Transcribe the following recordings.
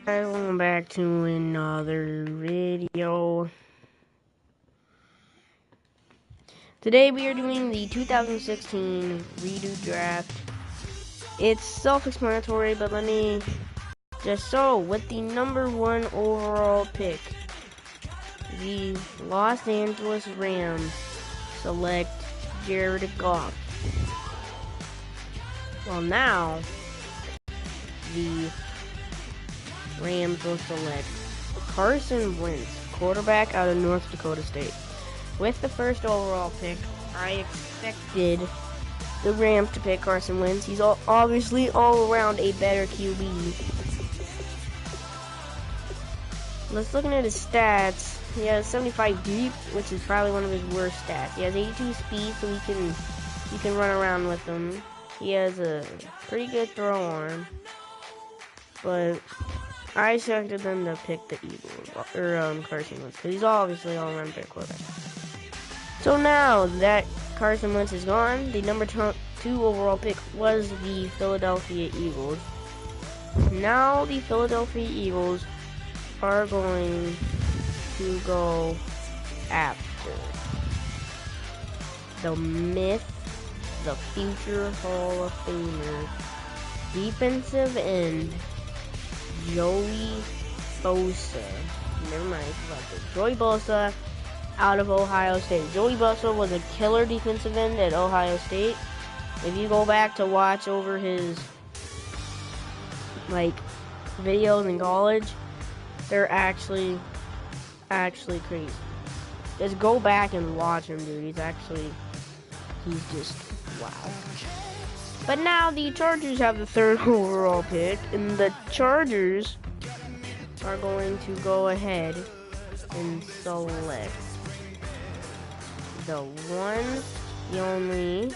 Welcome back to another video. Today we are doing the 2016 redo draft. It's self-explanatory, but let me with the number 1 overall pick, the Los Angeles Rams select Jared Goff. Well, now the Rams will select Carson Wentz, quarterback out of North Dakota State. With the first overall pick, I expected the Rams to pick Carson Wentz. He's obviously all around a better QB. Let's look at his stats. He has 75 deep, which is probably one of his worst stats. He has 82 speed, so you can run around with him. He has a pretty good throw arm, but I expected them to pick the Eagles or Carson Wentz because he's obviously all around better quarterback. So now that Carson Wentz is gone, the number 2 overall pick was the Philadelphia Eagles. Now the Philadelphia Eagles are going to go after the myth, the future Hall of Famer, defensive end, Joey Bosa. Never mind, Joey Bosa out of Ohio State. Joey Bosa was a killer defensive end at Ohio State. If you go back to watch over his videos in college, they're actually crazy. Just go back and watch him, dude. He's just wow. But now the Chargers have the 3rd overall pick, and the Chargers are going to go ahead and select the one, the only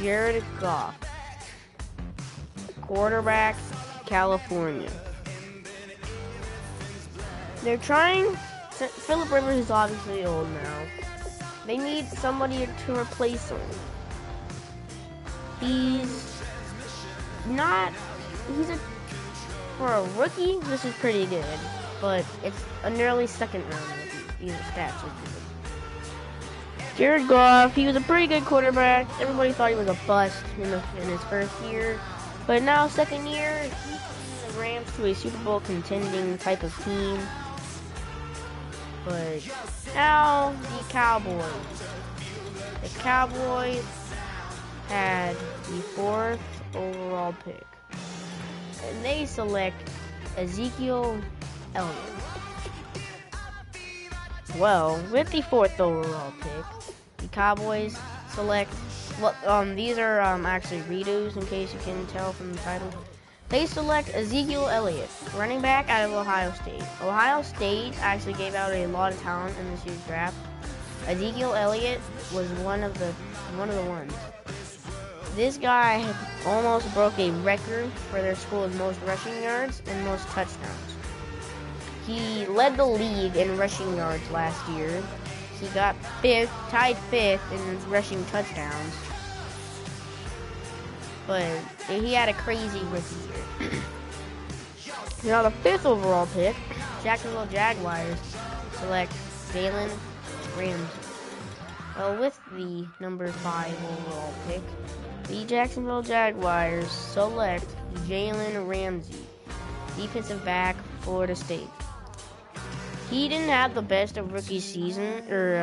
Jared Goff, quarterback, California. They're trying. Philip Rivers is obviously old now. They need somebody to replace him. For a rookie, this is pretty good, but it's an early 2nd round rookie. These stats are good. Jared Goff, he was a pretty good quarterback. Everybody thought he was a bust in his first year, but now 2nd year, he's taking the Rams to a Super Bowl contending type of team. But now the Cowboys. The Cowboys had the 4th overall pick, and they select Ezekiel Elliott. Well, with the 4th overall pick, the Cowboys select. These are actually redos, in case you can tell from the title. They select Ezekiel Elliott, running back out of Ohio State. Ohio State actually gave out a lot of talent in this year's draft. Ezekiel Elliott was one of the ones. This guy almost broke a record for their school's most rushing yards and most touchdowns. He led the league in rushing yards last year. He got tied 5th in rushing touchdowns. But he had a crazy rookie year. Now the 5th overall pick, Jacksonville Jaguars select Jalen Ramsey. Well, with the number 5 overall pick, the Jacksonville Jaguars select Jalen Ramsey, defensive back, Florida State. He didn't have the best of rookie season, or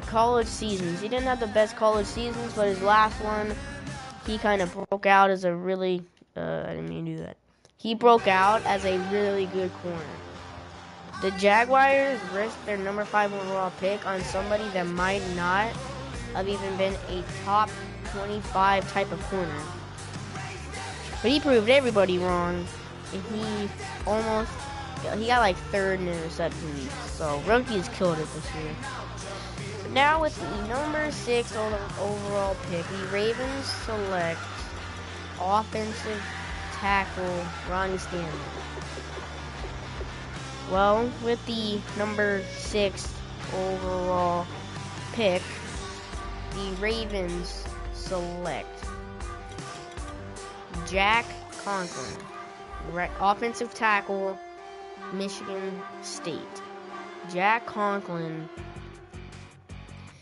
college seasons. He didn't have the best college seasons, but his last one, he kind of broke out as a really, I didn't mean to do that. He broke out as a really good corner. The Jaguars risked their number 5 overall pick on somebody that might not have even been a top 25 type of corner. But he proved everybody wrong, and he got 3rd in interceptions, so rookies killed it this year. Now with the number 6 overall pick, the Ravens select offensive tackle Ronnie Stanley. Well, with the number 6 overall pick, the Ravens select Jack Conklin, offensive tackle, Michigan State. Jack Conklin,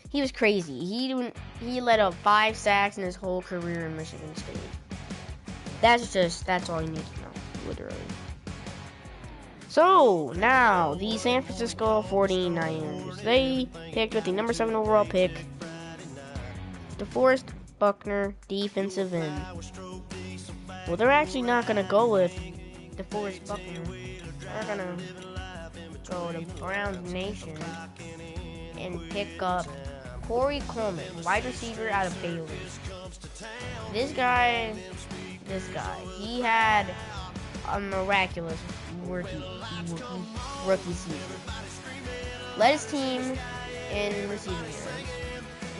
he was crazy. He led up 5 sacks in his whole career in Michigan State. That's all you need to know, literally. So, now, the San Francisco 49ers. They picked with the number 7 overall pick, DeForest Buckner, defensive end. Well, they're actually not going to go with DeForest Buckner. They're going to go to Browns Nation and pick up Corey Coleman, wide receiver out of Baylor. This guy, he had a miraculous rookie season. Led his team in receiving yards,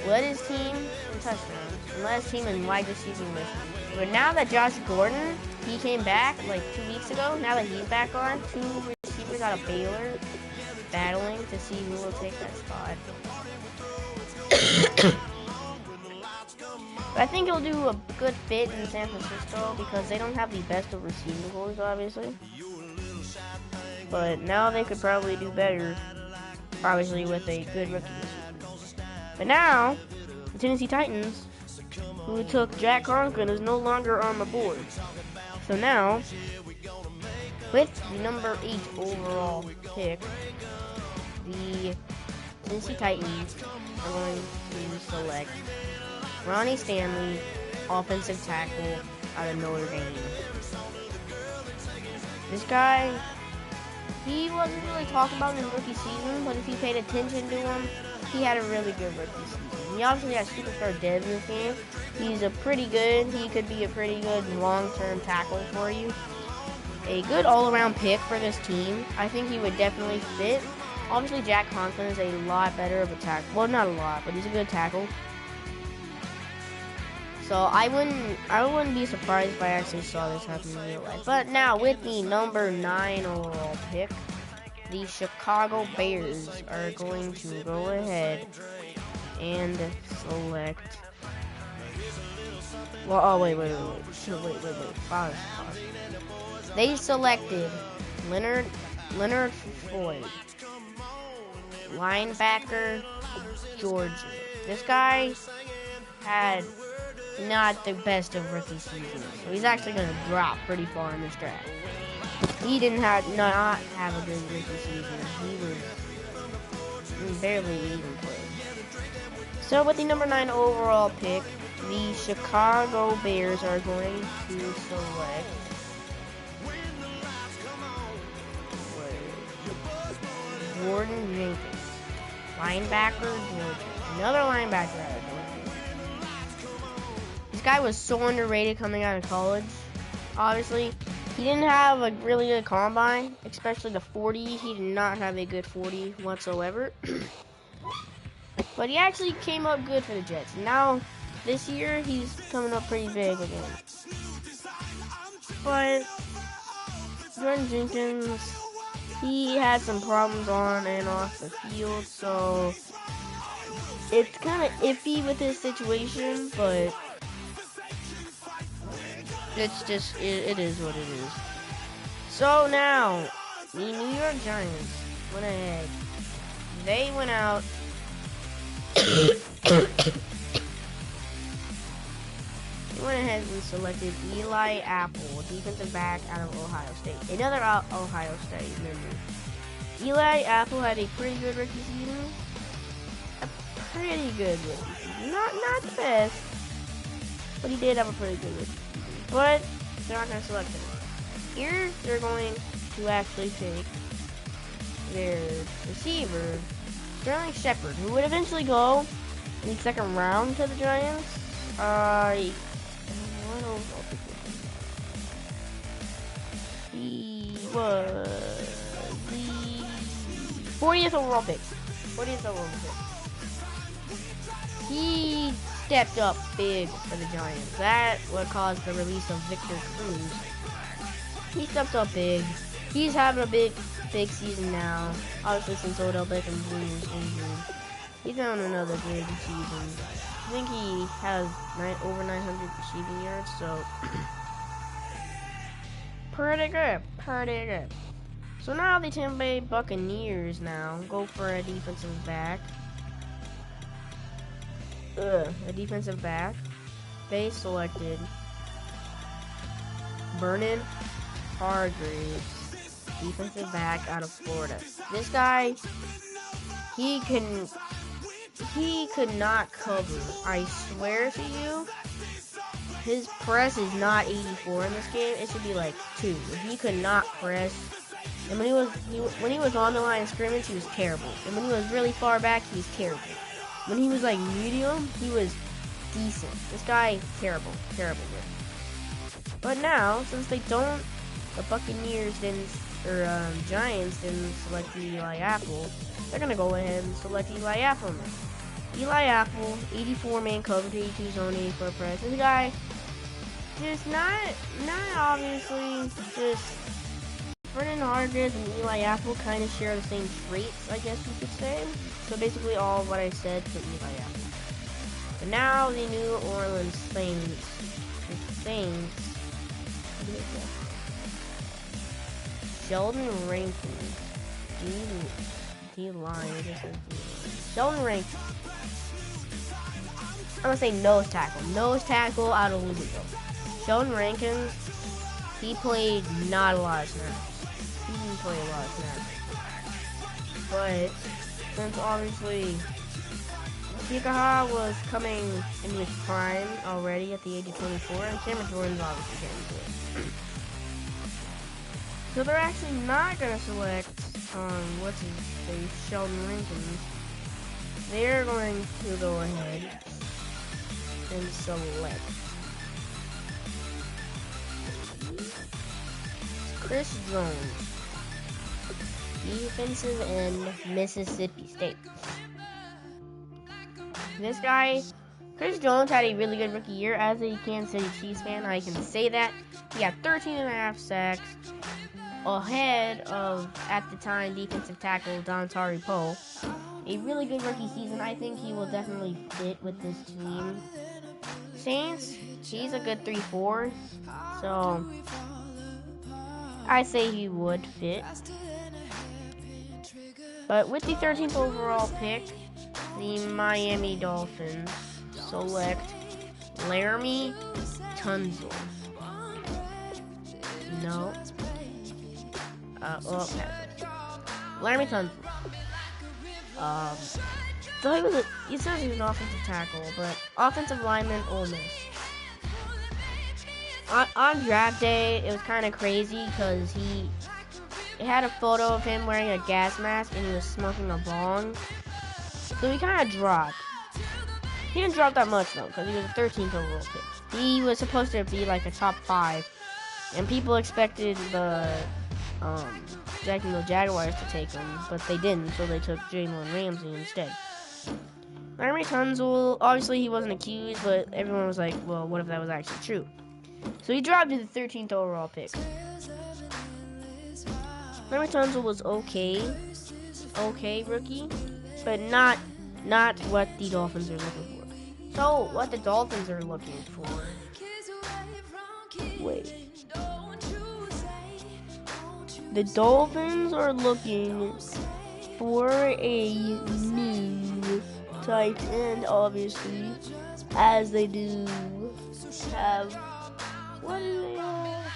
led his team in touchdowns, and led his team in wide receiving missions. But now that Josh Gordon, he came back like 2 weeks ago, now that he's back on, 2 receivers out of Baylor battling to see who will take that spot. But I think he'll do a good fit in San Francisco because they don't have the best of receiving goals, obviously. But now they could probably do better, obviously, with a good rookie receiver. But now, the Tennessee Titans, who took Jack Conklin, is no longer on the board. So now, with the number 8 overall pick, the Tennessee Titans are going to select Ronnie Stanley, offensive tackle out of Notre Dame. This guy, he wasn't really talked about in his rookie season, but if you paid attention to him, he had a really good rookie season. He obviously has superstar depth in this game. He could be a pretty good long-term tackle for you. A good all-around pick for this team. I think he would definitely fit. Obviously, Jack Conklin is a lot better of a tackle. Well, not a lot, but he's a good tackle. So I wouldn't be surprised if I actually saw this happen in real life. But now with the number 9 overall pick, the Chicago Bears are going to go ahead and select. Well, oh wait. Pause. They selected Leonard Floyd, linebacker, Georgia. This guy had not the best of rookie seasons, so he's actually going to drop pretty far in this draft. He did not have a good rookie season. He barely even played. So with the number 9 overall pick, the Chicago Bears are going to select Jordan Jenkins, linebacker, Georgia. Another linebacker out of Georgia. This guy was so underrated coming out of college. Obviously, he didn't have a really good combine, especially the 40. He did not have a good 40 whatsoever. But he actually came up good for the Jets. Now, this year, he's coming up pretty big again. But Jordan Jenkins, he had some problems on and off the field, so it's kind of iffy with his situation, but it's just, it is what it is. So now, the New York Giants went ahead. They went out. They went ahead and selected Eli Apple, defensive back out of Ohio State. Another Ohio State member. Eli Apple had a pretty good rookie season. A pretty good rookie season. Not the best, but he did have a pretty good rookie season. But they're not going to select him. Here, they're going to actually take their receiver, Sterling Shepard, who would eventually go in the second round to the Giants. He was the 40th overall pick. He stepped up big for the Giants. That would cause the release of Victor Cruz. He stepped up big. He's having a big season now. Obviously, since Odell Beckham Jr. is injured, he's having another good season. I think he has over 900 receiving yards, so Pretty good. Pretty good. So now the Tampa Bay Buccaneers now go for a defensive back. A defensive back. They selected Vernon Hargreaves, defensive back out of Florida. This guy, he could not cover. I swear to you, his press is not 84 in this game. It should be like 2. He could not press. And when he was on the line of scrimmage, he was terrible. And when he was really far back, he was terrible. When he was like medium, he was decent. This guy, terrible good. But now, since the Buccaneers didn't, or Giants didn't select Eli Apple, they're gonna go ahead and select Eli Apple now. Eli Apple, 84 man coverage, 82 zone, 84 press. This guy, just not obviously just. Vernon Hargreaves and Eli Apple kind of share the same traits, I guess you could say. So basically all of what I said to Eli Apple. But now the New Orleans Saints. The Saints. Sheldon Rankin. D-line. Sheldon Rankin. I'm going to say nose tackle. Nose tackle out of Louisville. Sheldon Rankin, he played not a lot of snaps. He didn't play a lot of snaps. But since obviously Kikaha was coming into his prime already at the age of 24, and Cameron Jordan's obviously getting to it. So they're actually not going to select what's his face, Sheldon Rankin. They're going to go ahead and select Chris Jones, defensive end, Mississippi State. This guy, Chris Jones, had a really good rookie year. As a Kansas City Chiefs fan, I can say that. He had 13.5 sacks, ahead of, at the time, defensive tackle Dontari Poe. A really good rookie season. I think he will definitely fit with this team. Saints, he's a good 3-4, so I say he would fit. But with the 13th overall pick, the Miami Dolphins select Laremy Tunsil. No. Laremy Tunsil. So he says he was an offensive tackle, but offensive lineman, Ole Miss. On draft day, it was kind of crazy because it had a photo of him wearing a gas mask and he was smoking a bong. So he kind of dropped. He didn't drop that much though, because he was a 13th overall pick. He was supposed to be like a top 5, and people expected the Jacksonville Jaguars to take him, but they didn't, so they took Jalen Ramsey instead. Laremy Tunsil, obviously he wasn't accused, but everyone was like, well, what if that was actually true? So he dropped to the 13th overall pick. Laremy Tunsil was okay rookie, but not what the Dolphins are looking for. So what the Dolphins are looking for? Wait. The Dolphins are looking for a new tight end, obviously, as they do have. What do they have?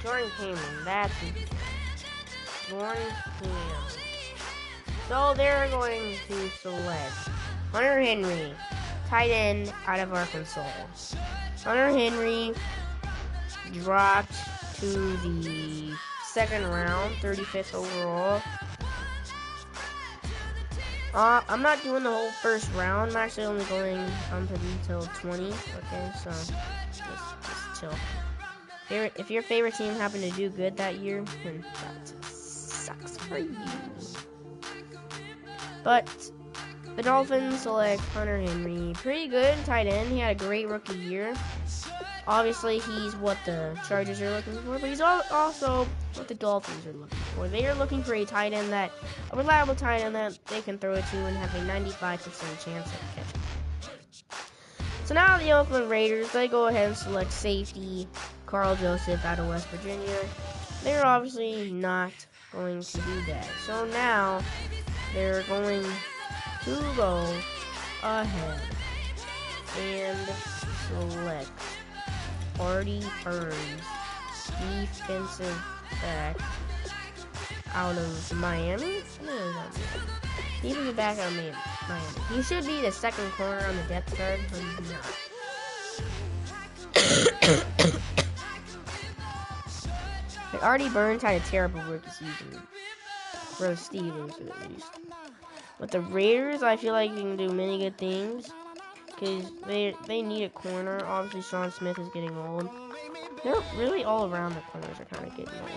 Jordan Cameron. That's it. Jordan Cameron. So they're going to select Hunter Henry, tight end out of Arkansas. Hunter Henry dropped to the 2nd round, 35th overall. I'm not doing the whole 1st round. I'm actually only going until 20. Okay, so just chill. If your favorite team happened to do good that year, then that sucks for you. But the Dolphins select Hunter Henry. Pretty good tight end. He had a great rookie year. Obviously, he's what the Chargers are looking for, but he's also what the Dolphins are looking for. They are looking for a tight end a reliable tight end that they can throw it to and have a 95% chance of catching. So now the Oakland Raiders, they go ahead and select safety Carl Joseph out of West Virginia. They're obviously not going to do that. So now they're going to go ahead and select Artie Burns, defensive back out of Miami. Defensive back out of Miami. He should be the second corner on the depth chart, but he's not. Like Artie Burns had a terrible rookie season. For the Steelers, at least. But the Raiders, I feel like they can do many good things. Because they need a corner. Obviously, Sean Smith is getting old. They're really all around the corners are kind of getting old.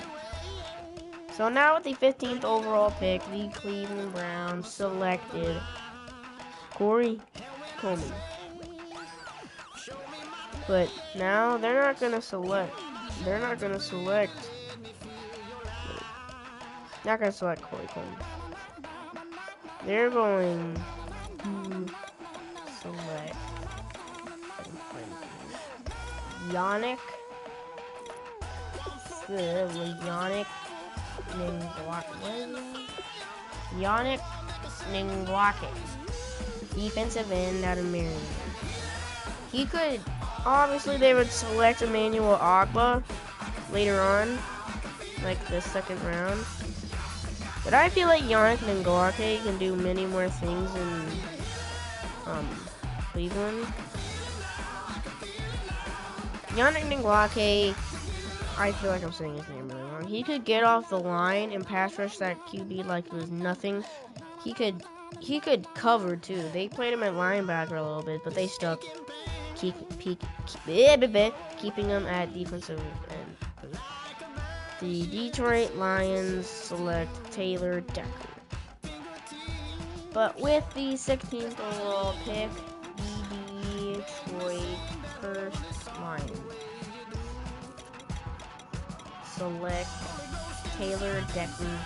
So now with the 15th overall pick, the Cleveland Browns selected Corey Coleman. But now they're not going to select Corey Coleman. They're going to select Yannick Ngakoue, defensive end out of Maryland. He could, obviously they would select Emmanuel Ogbah later on, like the second round. But I feel like Yannick Ngakoue can do many more things in Cleveland. Yannick Ngakoue, I feel like I'm saying his name really wrong. He could get off the line and pass rush that QB like it was nothing. He could cover too. They played him at linebacker a little bit, but they stuck keeping him at defensive end. The Detroit Lions select Taylor Decker. But with the 16th overall pick, the Detroit Lions select Taylor Decker,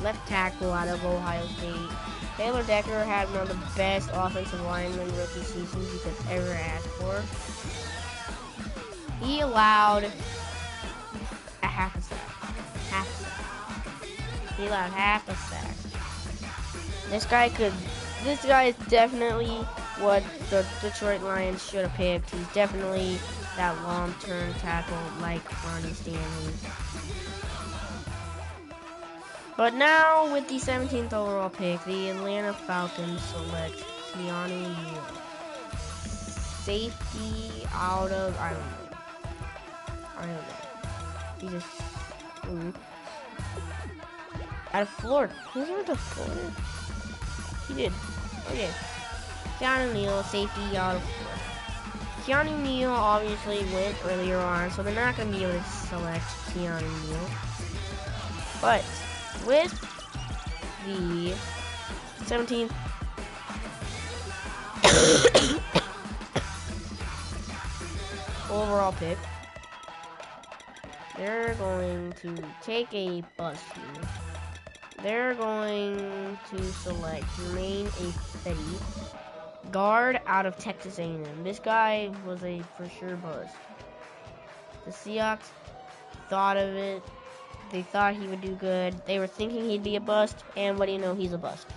left tackle out of Ohio State. Taylor Decker had one of the best offensive lineman rookie seasons you could ever ask for. He allowed a half a sack. He allowed half a sack. This guy is definitely what the Detroit Lions should have picked. He's definitely that long-term tackle like Ronnie Stanley. But now with the 17th overall pick, the Atlanta Falcons select Keanu Neal, safety out of I don't know. He just out of Florida. He went to Florida. He did. Okay. Keanu Neal, safety out of Florida. Keanu Neal obviously went earlier on, so they're not going to be able to select Keanu Neal. But with the 17th overall pick, they're going to take a bust here. They're going to select Jermaine Ifedi, guard out of Texas A&M. This guy was a for sure bust. The Seahawks thought of it. They thought he would do good. They were thinking he'd be a bust, and what do you know? He's a bust.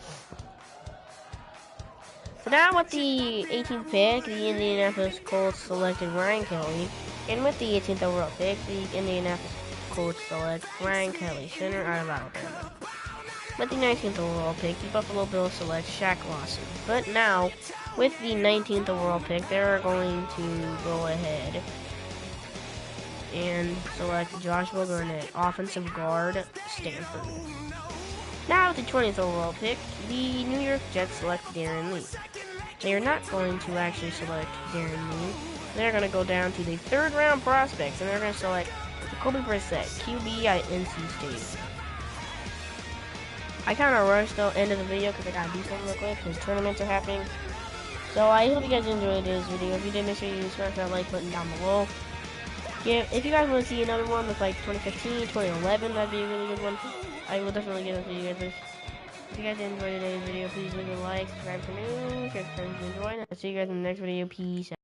So now with the 18th pick, the Indianapolis Colts selected Ryan Kelly. And with the 18th overall pick, the Indianapolis Colts select Ryan Kelly, center out of Alabama. With the 19th overall pick, the Buffalo Bills select Shaq Lawson. But now, with the 19th overall pick, they're going to go ahead and select Joshua Garnett, offensive guard, Stanford. Now with the 20th overall pick, the New York Jets select Darren Lee. They are not going to actually select Darren Lee. They're going to go down to the third round prospects, and they're going to select Jacoby Brissett, QB at NC State. I kind of rushed the end of the video because I got to do something real quick because tournaments are happening. So I hope you guys enjoyed this video. If you did, make sure you smash that like button down below. If you guys want to see another one with like 2015, 2011, that'd be a really good one. I will definitely get it to you guys. If you guys enjoyed today's video, please leave a like, subscribe for new, share with friends who enjoy, and I'll see you guys in the next video. Peace out.